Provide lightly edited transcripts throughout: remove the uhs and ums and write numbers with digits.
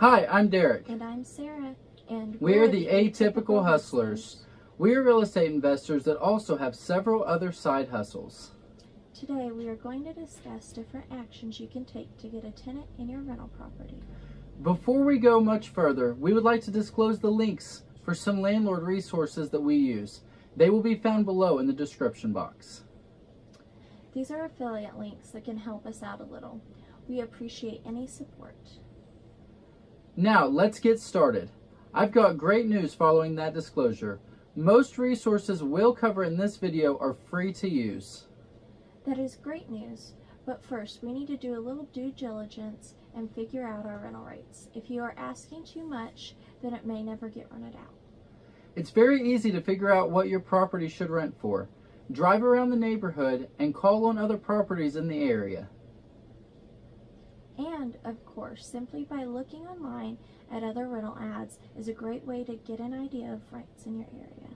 Hi, I'm Derek. And I'm Sarah, and We're the Atypical Hustlers. We are real estate investors that also have several other side hustles. Today we are going to discuss different actions you can take to get a tenant in your rental property. Before we go much further, we would like to disclose the links for some landlord resources that we use. They will be found below in the description box. These are affiliate links that can help us out a little. We appreciate any support. Now, let's get started. I've got great news following that disclosure. Most resources we'll cover in this video are free to use. That is great news, but first we need to do a little due diligence and figure out our rental rates. If you are asking too much, then it may never get rented out. It's very easy to figure out what your property should rent for. Drive around the neighborhood and call on other properties in the area. And, of course, simply by looking online at other rental ads is a great way to get an idea of rents in your area.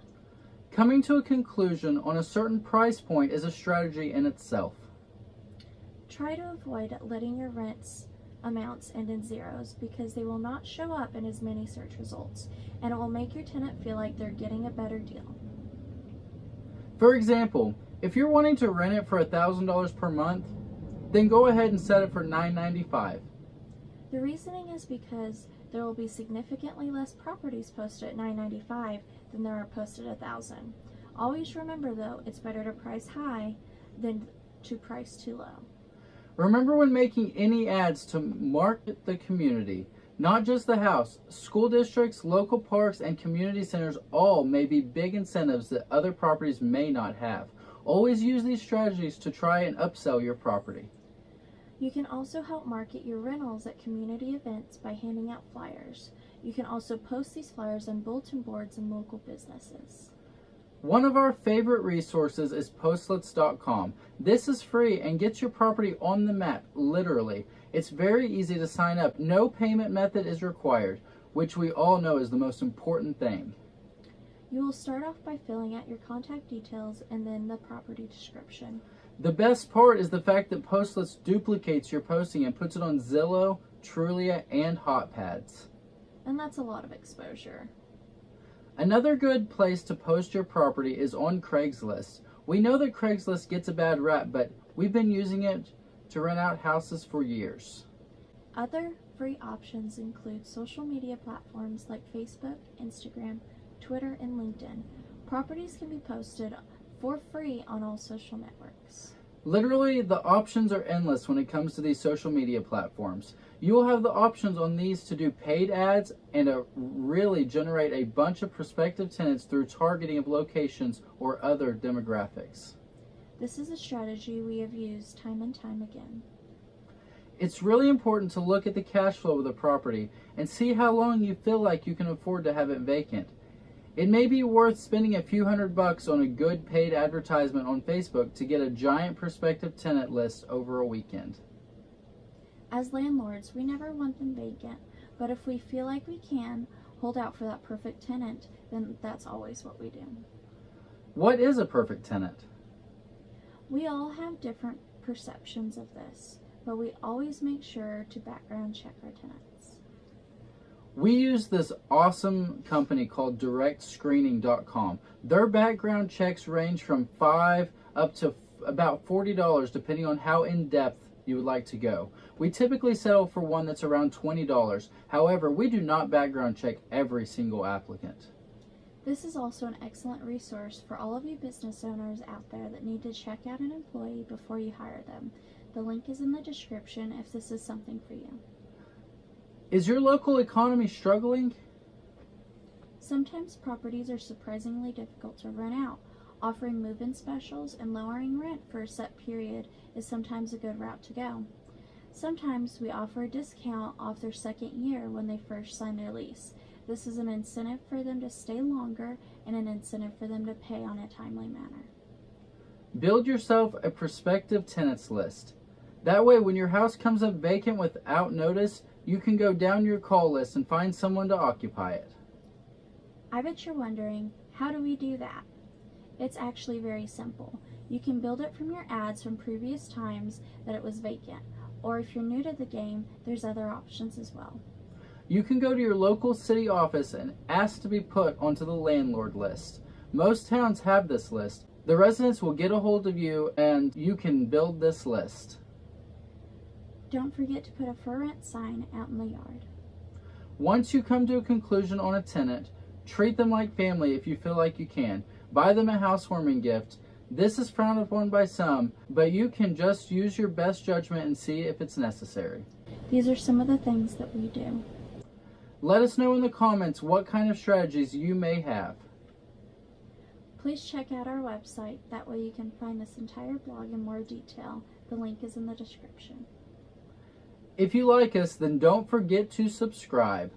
Coming to a conclusion on a certain price point is a strategy in itself. Try to avoid letting your rents amounts end in zeros because they will not show up in as many search results, and it will make your tenant feel like they're getting a better deal. For example, if you're wanting to rent it for $1,000 per month, then go ahead and set it for $9.95. The reasoning is because there will be significantly less properties posted at $9.95 than there are posted at $1,000. Always remember though, it's better to price high than to price too low. Remember when making any ads to market the community, not just the house, school districts, local parks, and community centers all may be big incentives that other properties may not have. Always use these strategies to try and upsell your property. You can also help market your rentals at community events by handing out flyers. You can also post these flyers on bulletin boards in local businesses. One of our favorite resources is postlets.com. This is free and gets your property on the map, literally. It's very easy to sign up. No payment method is required, which we all know is the most important thing. You will start off by filling out your contact details and then the property description. The best part is the fact that Postlets duplicates your posting and puts it on Zillow, Trulia, and HotPads. And that's a lot of exposure. Another good place to post your property is on Craigslist. We know that Craigslist gets a bad rap, but we've been using it to rent out houses for years. Other free options include social media platforms like Facebook, Instagram, Twitter, and LinkedIn. Properties can be posted for free on all social networks. Literally, the options are endless when it comes to these social media platforms. You will have the options on these to do paid ads and to really generate a bunch of prospective tenants through targeting of locations or other demographics. This is a strategy we have used time and time again. It's really important to look at the cash flow of the property and see how long you feel like you can afford to have it vacant. It may be worth spending a few $100 on a good paid advertisement on Facebook to get a giant prospective tenant list over a weekend. As landlords, we never want them vacant, but if we feel like we can hold out for that perfect tenant, then that's always what we do. What is a perfect tenant? We all have different perceptions of this, but we always make sure to background check our tenants. We use this awesome company called directscreening.com. Their background checks range from $5 up to about $40 depending on how in-depth you would like to go. We typically settle for one that's around $20. However, we do not background check every single applicant. This is also an excellent resource for all of you business owners out there that need to check out an employee before you hire them. The link is in the description if this is something for you. Is your local economy struggling? Sometimes properties are surprisingly difficult to rent out. Offering move-in specials and lowering rent for a set period is sometimes a good route to go. Sometimes we offer a discount off their second year when they first sign their lease. This is an incentive for them to stay longer and an incentive for them to pay on a timely manner. Build yourself a prospective tenants list. That way, when your house comes up vacant without notice, you can go down your call list and find someone to occupy it. I bet you're wondering, how do we do that? It's actually very simple. You can build it from your ads from previous times that it was vacant, or if you're new to the game, there's other options as well. you can go to your local city office and ask to be put onto the landlord list. Most towns have this list. The residents will get a hold of you and you can build this list. Don't forget to put a for rent sign out in the yard. Once you come to a conclusion on a tenant, treat them like family if you feel like you can. Buy them a housewarming gift. This is frowned upon by some, but you can just use your best judgment and see if it's necessary. These are some of the things that we do. Let us know in the comments what kind of strategies you may have. Please check out our website. That way you can find this entire blog in more detail. The link is in the description. If you like us, then don't forget to subscribe.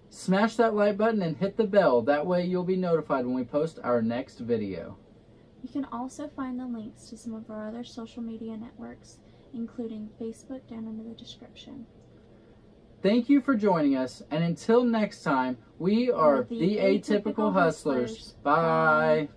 Smash that like button and hit the bell. That way you'll be notified when we post our next video. You can also find the links to some of our other social media networks, including Facebook, down in the description. Thank you for joining us, and until next time, we are the Atypical Hustlers. Bye.